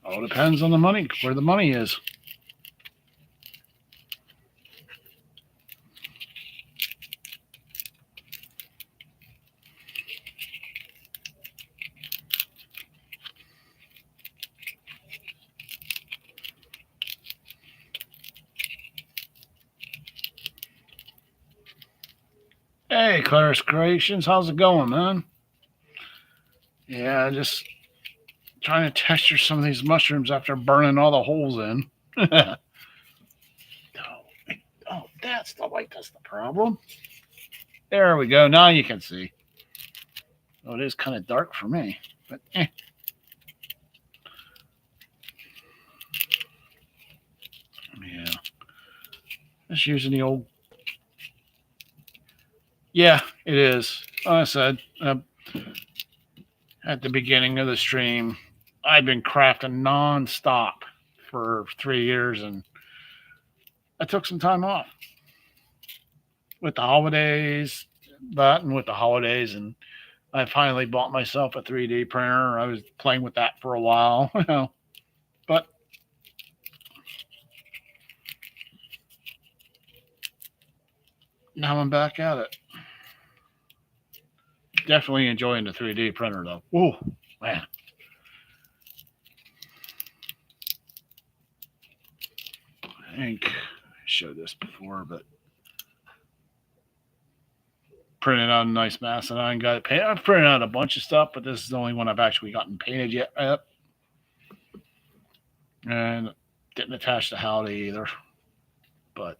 All depends on the money, where the money is. Hey, Claris Creations, how's it going, man? Yeah, just trying to texture some of these mushrooms after burning all the holes in. Oh, that That's the light that's the problem. There we go. Now you can see. Oh, it is kind of dark for me, but yeah. Just using the old. Yeah, it is. Like I said at the beginning of the stream, I've been crafting nonstop for 3 years, and I took some time off with the holidays. And with the holidays, and I finally bought myself a 3D printer. I was playing with that for a while, but now I'm back at it. Definitely enjoying the 3D printer though. Oh man. I think I showed this before, but printed out a nice Macedon, got it painted. I've printed out a bunch of stuff, but this is the only one I've actually gotten painted yet. And didn't attach the howdy either. But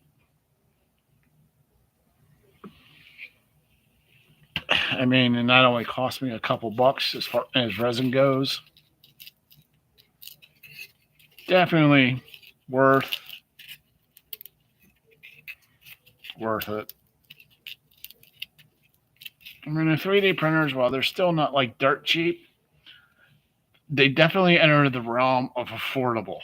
I mean, and that only cost me a couple bucks as far as resin goes. Definitely worth it. I mean, the 3D printers, while they're still not like dirt cheap, they definitely enter the realm of affordable.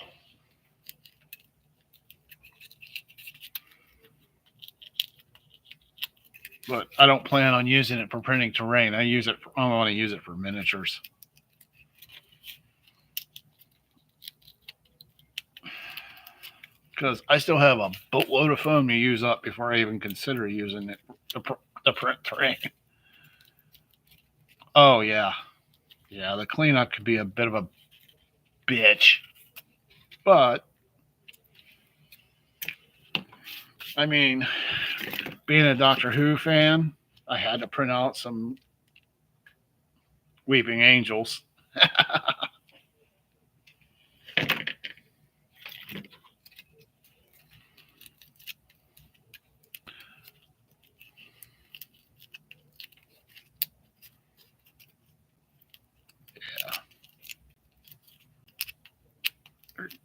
But I don't plan on using it for printing terrain. I want to use it for miniatures. Because I still have a boatload of foam to use up before I even consider using it to print terrain. Oh, yeah. Yeah, the cleanup could be a bit of a bitch. But, I mean, being a Doctor Who fan, I had to print out some Weeping Angels.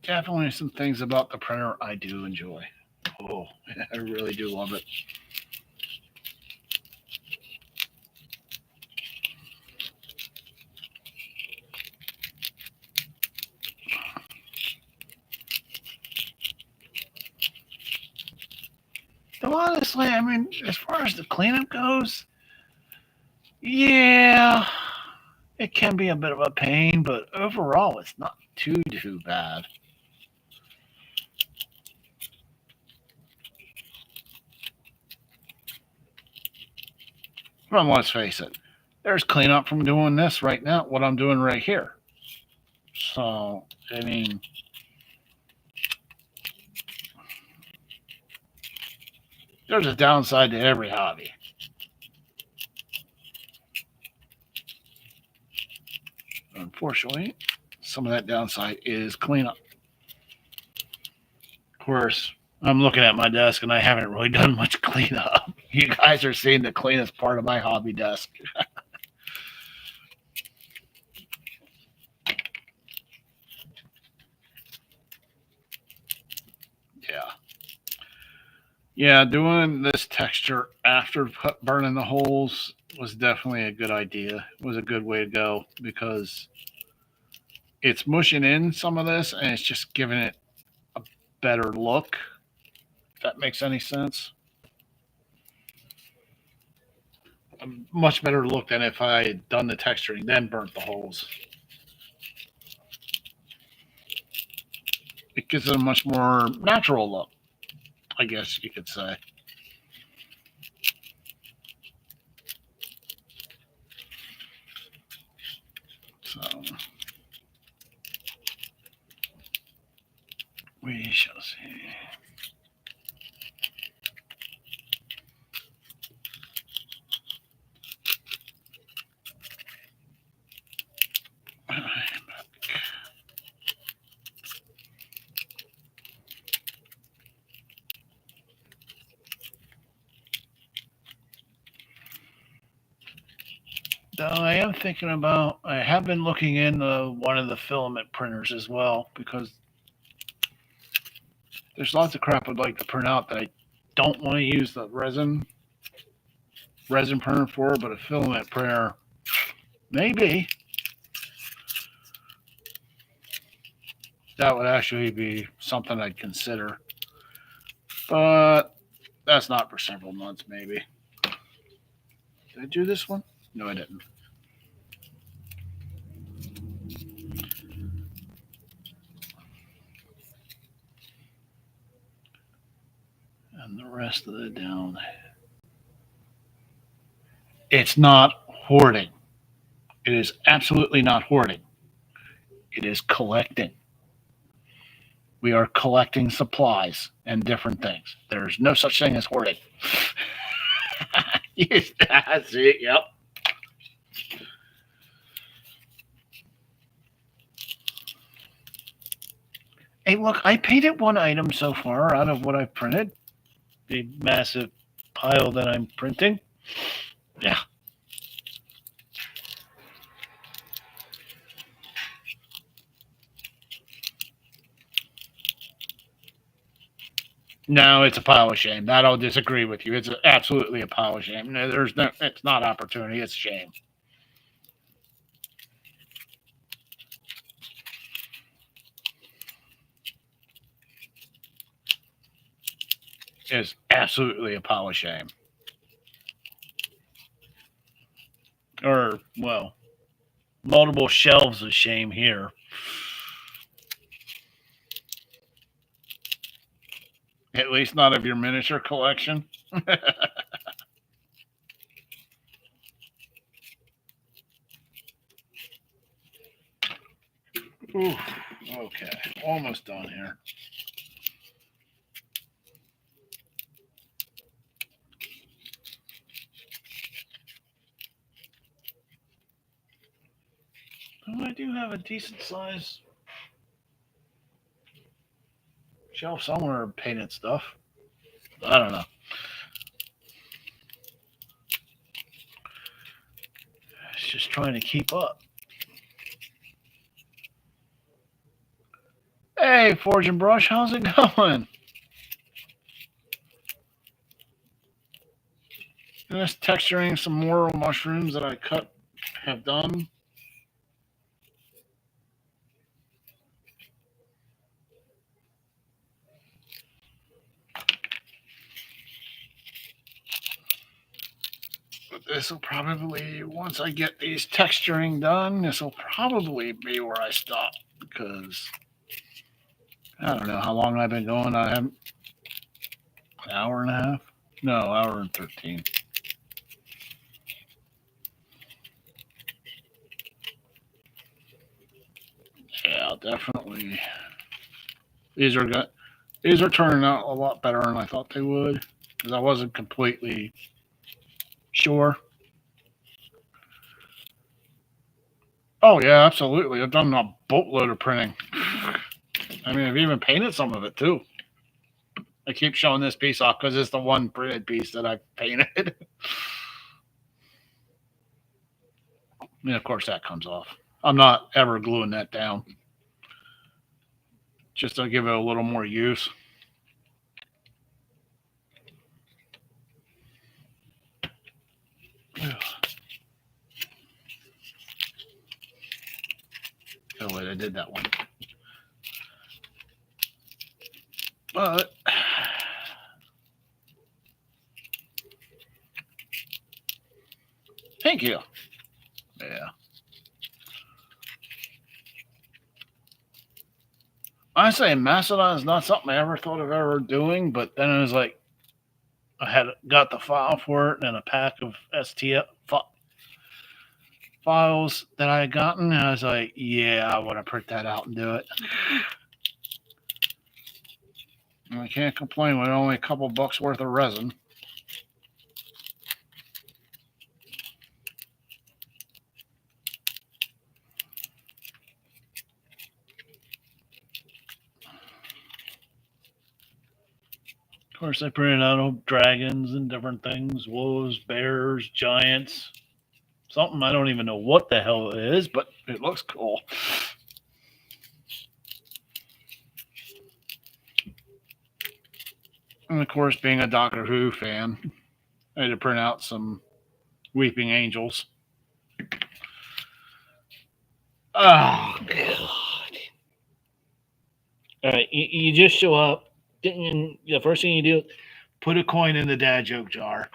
Definitely some things about the printer I do enjoy. Oh, I really do love it. So honestly, I mean, as far as the cleanup goes, yeah, it can be a bit of a pain, but overall, it's not too bad. But let's face it, there's cleanup from doing this right now, what I'm doing right here. So, I mean, there's a downside to every hobby. Unfortunately, some of that downside is cleanup. Of course, I'm looking at my desk and I haven't really done much cleanup. You guys are seeing the cleanest part of my hobby desk. Yeah. Yeah, doing this texture after burning the holes was definitely a good idea. It was a good way to go because it's mushing in some of this and it's just giving it a better look. If that makes any sense. A much better look than if I had done the texturing then burnt the holes. It gives it a much more natural look, I guess you could say. So we shall see. Though I am thinking about, I have been looking into one of the filament printers as well because there's lots of crap I'd like to print out that I don't want to use the resin printer for, but a filament printer maybe that would actually be something I'd consider. But that's not for several months, maybe. Did I do this one? No, I didn't. And the rest of the down. It's not hoarding. It is absolutely not hoarding. It is collecting. We are collecting supplies and different things. There's no such thing as hoarding. Yes, that's it. Yep. Hey, look, I painted one item so far out of what I've printed. The massive pile that I'm printing. Yeah. No, it's a pile of shame. That I'll disagree with you. It's absolutely a pile of shame. No, there's no. It's not opportunity. It's shame. It's absolutely a pile of shame. Or well, multiple shelves of shame here. At least not of your miniature collection. Ooh, okay, almost done here. Oh, I do have a decent size shelf somewhere of painted stuff. I don't know. It's just trying to keep up. Hey, Forge and Brush, how's it going? Just texturing some morel mushrooms that I have done. But this will probably, once I get these texturing done, this will probably be where I stop because I don't know how long I've been going. I haven't an hour and a half. No, hour and 13. Yeah, definitely. These are good. These are turning out a lot better than I thought they would because I wasn't completely sure. Oh yeah, absolutely. I've done a boatload of printing. I mean, I've even painted some of it too. I keep showing this piece off because it's the one printed piece that I painted. And of course, that comes off. I'm not ever gluing that down. Just to give it a little more use. Oh wait, I did that one. But thank you. Yeah. I say Mastodon is not something I ever thought of ever doing, but then it was like I had got the file for it and a pack of STL files that I had gotten, and I was like, yeah, I want to print that out and do it. And I can't complain with only a couple bucks worth of resin. Of course, I printed out dragons and different things, wolves, bears, giants, something. I don't even know what the hell it is, but it looks cool. And of course, being a Doctor Who fan, I had to print out some Weeping Angels. Oh, God. All right, you just show up. And the first thing you do, put a coin in the dad joke jar.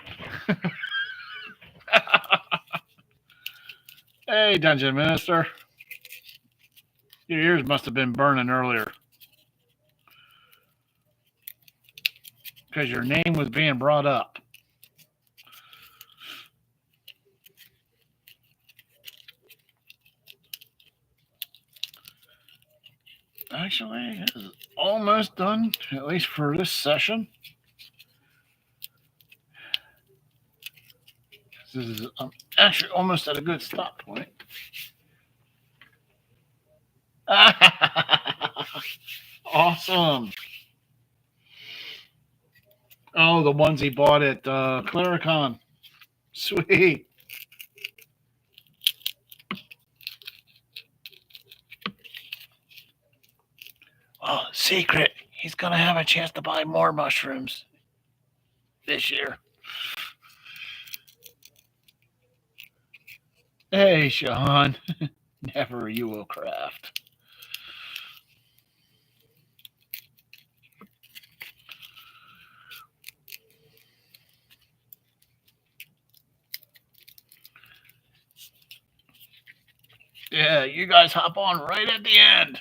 Hey, Dungeon Minister. Your ears must have been burning earlier. Because your name was being brought up. Actually, it's almost done, at least for this session. This is actually almost at a good stop point. Awesome. Oh, the ones he bought at Claricon. Sweet. Oh, secret. He's going to have a chance to buy more mushrooms this year. Hey, Sean. Never you will craft. Yeah, you guys hop on right at the end.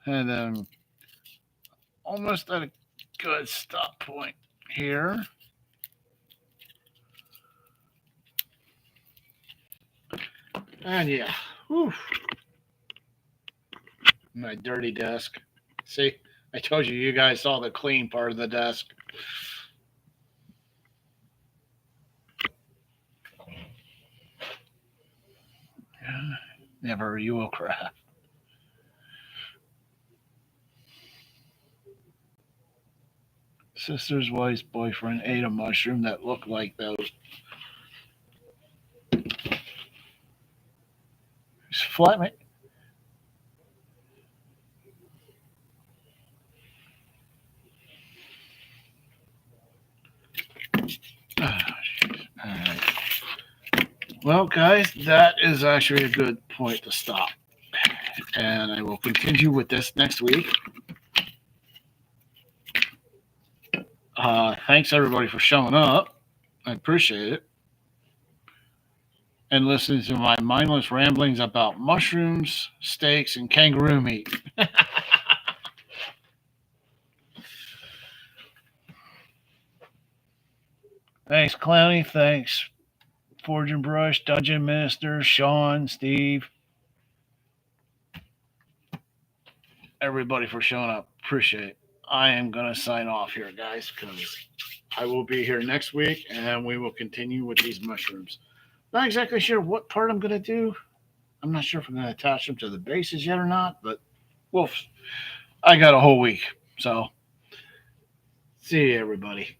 And almost at a good stop point here. And yeah, whew. My dirty desk. See, I told you, you guys saw the clean part of the desk. Never you will craft. Sister's wife's boyfriend ate a mushroom that looked like those. Flatmate. Oh, all right. Well, guys, that is actually a good point to stop. And I will continue with this next week. Thanks, everybody, for showing up. I appreciate it. And listening to my mindless ramblings about mushrooms, steaks, and kangaroo meat. Thanks, Clowny. Thanks, Forge and Brush, Dungeon Minister, Sean, Steve. Everybody for showing up. Appreciate it. I am going to sign off here, guys, because I will be here next week and we will continue with these mushrooms. Not exactly sure what part I'm going to do. I'm not sure if I'm going to attach them to the bases yet or not, but I got a whole week. So, see you, everybody.